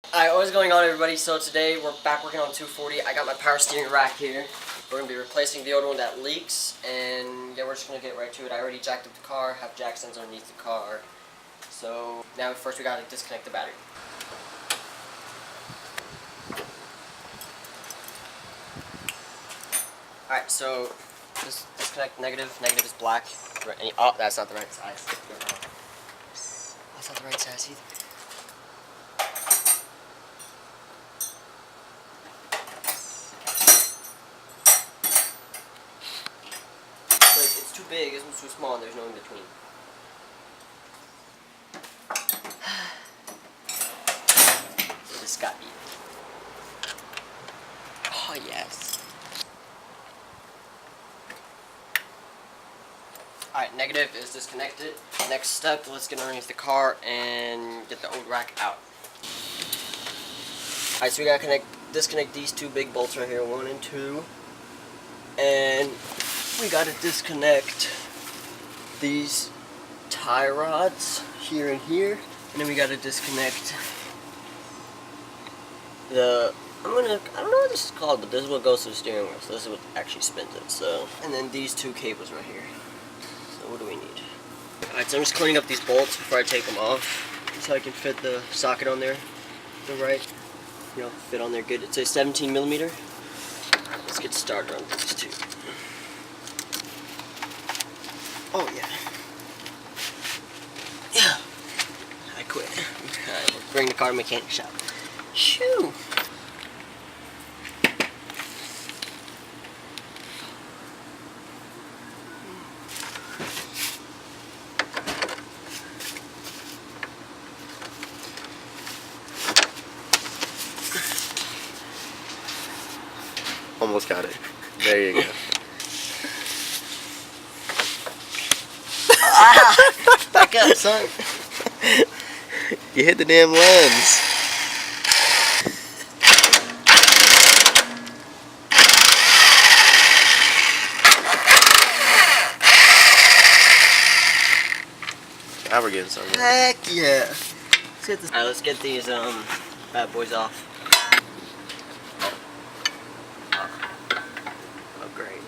Alright, what's going on, everybody? So today we're back working on 240. I got my power steering rack here. We're going to be replacing the old one that leaks, and yeah, we're just going to get right to it. I already jacked up the car, have jack stands underneath the car. So now first we got to disconnect the battery. Alright, so just disconnect negative. Negative is black. Oh, that's not the right size. That's not the right size either. It's too big, it's too small, and there's no in between. This got me. Oh, yes. Alright, negative is disconnected. Next step, let's get underneath the car and get the old rack out. Alright, so we gotta disconnect these two big bolts right here, 1 and 2. And we gotta disconnect these tie rods here and here. And then we gotta disconnect the, I don't know what this is called, but this is what goes to the steering wheel. So this is what actually spins it. So, and then these two cables right here. So what do we need? Alright, so I'm just cleaning up these bolts before I take them off, so I can fit the socket on there the right, fit on there good. It's a 17 millimeter. Let's get started on these two. Oh yeah. Yeah. I quit. Alright, we'll bring the car to mechanic shop. Shoo! Almost got it. There you go. Back up, son. You hit the damn lens. Now we're getting something. Heck yeah. Alright, let's get these bad boys off. Oh, great.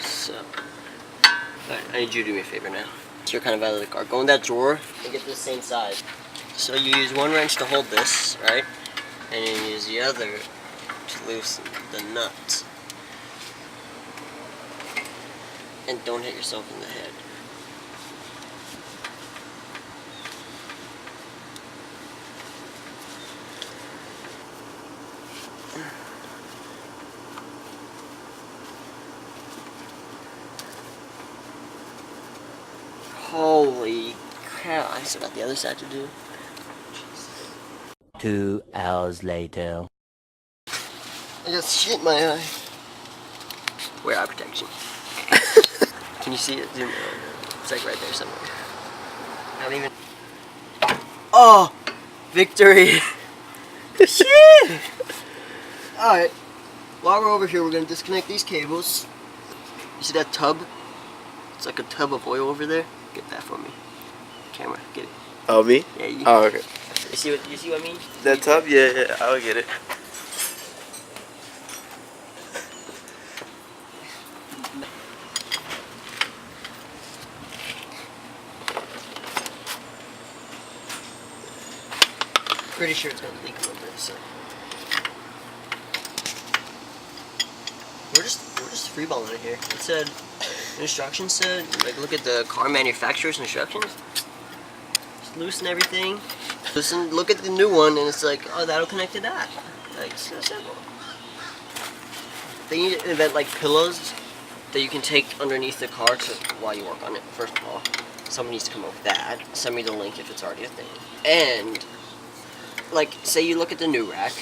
So, alright, I need you to do me a favor now. So you're kind of out of the car. Go in that drawer and get the same size. So you use one wrench to hold this, right? And then you use the other to loosen the nut. And don't hit yourself in the head. Holy crap, I still got the other side to do. 2 hours later. I got shit in my eye. Wear eye protection. Can you see it? Zoom in. It's like right there somewhere. I don't even. Oh! Victory! Shit! Alright. While we're over here, we're gonna disconnect these cables. You see that tub? It's like a tub of oil over there. Get that for me. Camera, get it. Oh, me? Yeah, you. Oh, okay. You see what I mean? That tub? Yeah, I'll get it. Pretty sure it's gonna leak a little bit, so. We're just freeballing it here. It said, the instructions said, like, look at the car manufacturer's instructions. Just loosen everything. Look at the new one, and it's like, oh, that'll connect to that. Like, it's so simple. They need to invent, like, pillows that you can take underneath the car while you work on it, first of all. Someone needs to come up with that. Send me the link if it's already a thing. And, like, say you look at the new rack,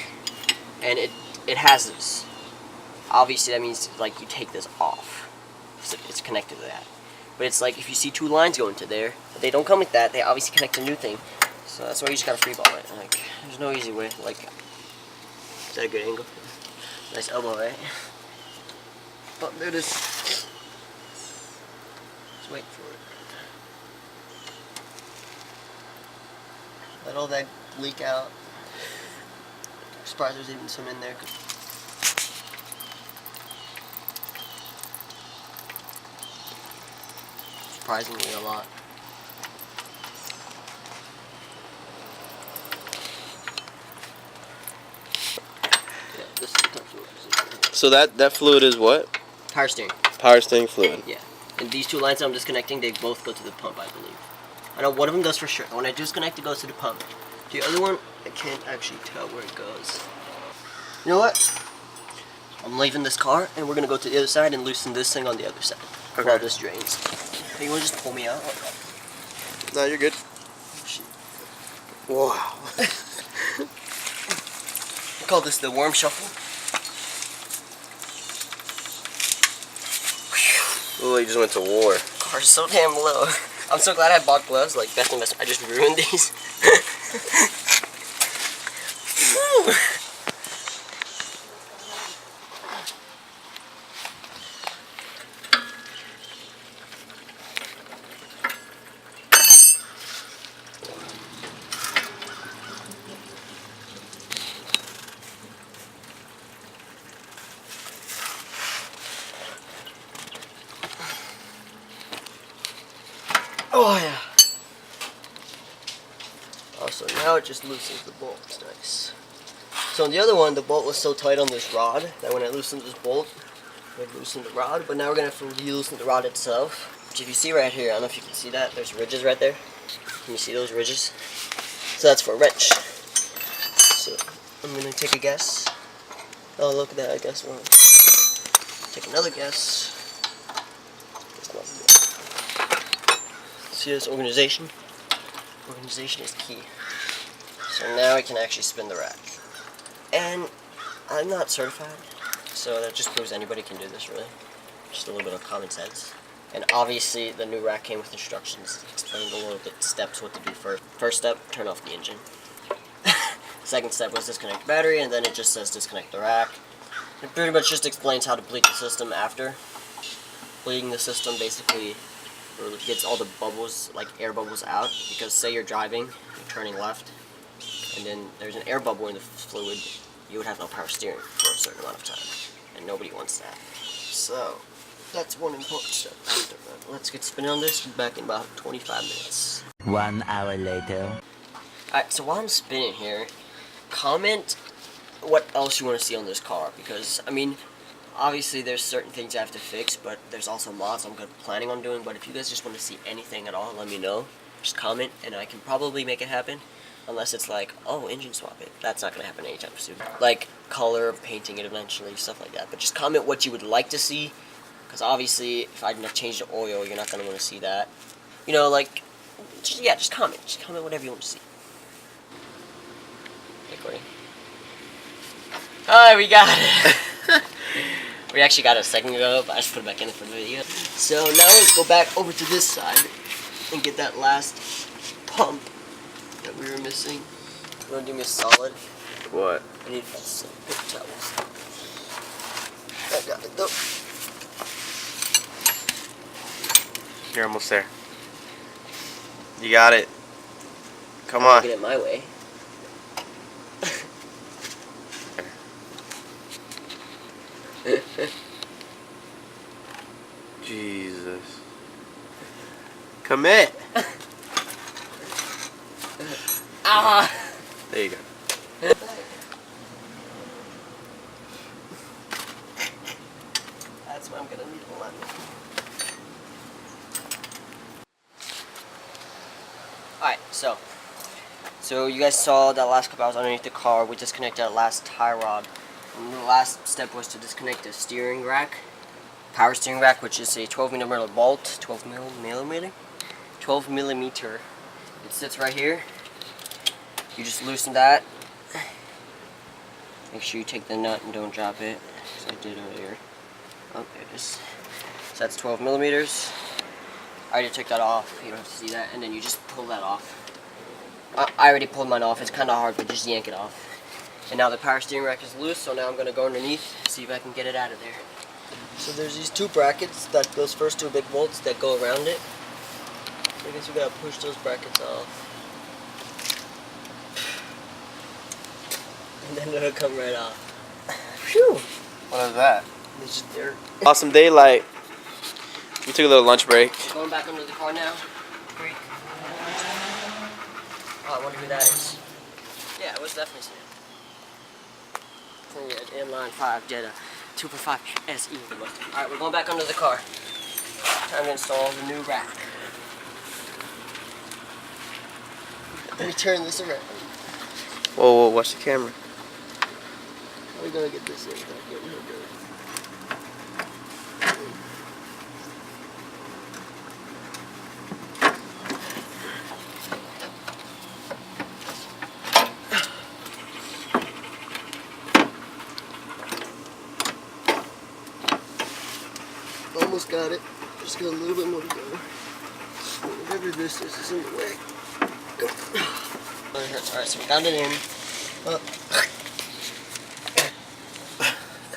and it has this. Obviously, that means, like, you take this off. So it's connected to that. But it's like, if you see two lines going to there, they don't come with that. They obviously connect a new thing. So that's why you just gotta freeball it. Like, there's no easy way. Like, is that a good angle? Nice elbow, right? Oh, there it is. Just wait for it. Let all that leak out. Surprised there's even some in there. Surprisingly a lot. Yeah, this is the top fluid. So that fluid is what? Power steering. Power steering fluid. Yeah. And these two lines I'm disconnecting, they both go to the pump, I believe. I know one of them does for sure. When I disconnect, it goes to the pump. The other one, I can't actually tell where it goes. You know what? I'm leaving this car, and we're gonna go to the other side and loosen this thing on the other side while this drains. Hey, you wanna just pull me out? No, you're good. Shit. Wow. I call this the worm shuffle. Oh, you just went to war. Car's so damn low. I'm so glad I bought gloves, like best investment. I just ruined these. Oh yeah. Oh, so now it just loosens the bolt. It's nice. So on the other one, the bolt was so tight on this rod that when I loosened this bolt, it loosened the rod. But now we're gonna have to re-loosen the rod itself. Which if you see right here, I don't know if you can see that. There's ridges right there. Can you see those ridges? So that's for a wrench. So I'm gonna take a guess. Oh, look at that. I guess wrong. Take another guess. Guess not good. See this organization? Organization is key. So now I can actually spin the rack. And I'm not certified, so that just proves anybody can do this, really. Just a little bit of common sense. And obviously the new rack came with instructions. Explained a little bit steps what to do first. First step, turn off the engine. Second step was disconnect the battery, and then it just says disconnect the rack. It pretty much just explains how to bleed the system after. Bleeding the system basically gets all the bubbles, like air bubbles out, because say you're driving, you're turning left, and then there's an air bubble in the fluid, you would have no power steering for a certain amount of time, and nobody wants that. So, that's one important step. Let's get spinning on this, back in about 25 minutes. 1 hour later. Alright, so while I'm spinning here, comment what else you want to see on this car, because, I mean, obviously there's certain things I have to fix, but there's also mods I'm planning on doing. But if you guys just want to see anything at all, let me know. Just comment, and I can probably make it happen. Unless it's like, oh, engine swap it. That's not going to happen anytime soon. Like, color, painting it eventually, stuff like that. But just comment what you would like to see. Because obviously, if I didn't change the oil, you're not going to want to see that. You know, like, just comment. Just comment whatever you want to see. Recording. Alright, we got it. We actually got it a second ago, but I just put it back in for the video. So now let's go back over to this side and get that last pump that we were missing. You wanna do me a solid? What? I need some paper towels. I got it though. You're almost there. You got it. Come I'll on. get it my way. Jesus. Commit. Ah! There you go. That's what I'm gonna need a lot. Alright, so you guys saw that last clip I was underneath the car. We disconnected that last tie rod. And the last step was to disconnect the steering rack, power steering rack, which is a 12mm bolt, 12 millimeter. It sits right here. You just loosen that. Make sure you take the nut and don't drop it, as I did earlier. Oh, there it is. So that's 12 millimeters. I already took that off. You don't have to see that. And then you just pull that off. I already pulled mine off. It's kind of hard, but just yank it off. And now the power steering rack is loose, so now I'm going to go underneath, see if I can get it out of there. So there's these two brackets, those first two big bolts that go around it. I guess we got to push those brackets off. and then it'll come right off. Phew! What is that? It's just dirt. Awesome daylight. We took a little lunch break. Going back under the car now. Great. Oh, I wonder who that is. Yeah, it was definitely Sam. Yeah, inline 5 Jetta 2.5 SE. Alright, we're going back under the car. Time to install the new rack. Let me turn this around. Whoa, whoa, watch the camera. How are we gonna get this in without getting her dirty? Almost got it. Just got a little bit more to go. Whatever this is in the way. Go. Alright, so we got it in.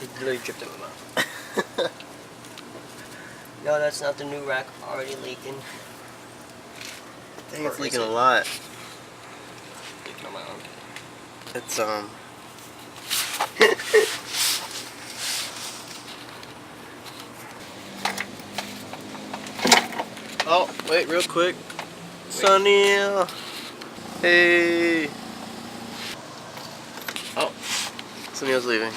It literally dripped in my mouth. No, that's not the new rack. Already leaking. I think it's Or is leaking a it? lot. Leaking on my arm. It's Oh, wait, real quick. Sunny. Hey. Oh, Sunny's leaving.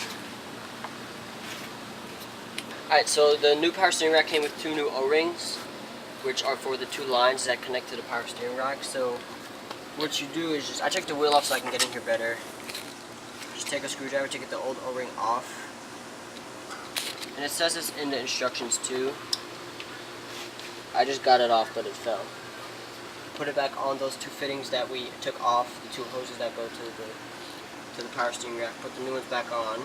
Alright, so the new power steering rack came with 2 new O-rings, which are for the 2 lines that connect to the power steering rack. So what you do is I took the wheel off so I can get in here better. Just take a screwdriver to get the old O-ring off. And it says this in the instructions too. I just got it off, but it fell. Put it back on those 2 fittings that we took off, the 2 hoses that go to the power steering rack. Put the new ones back on.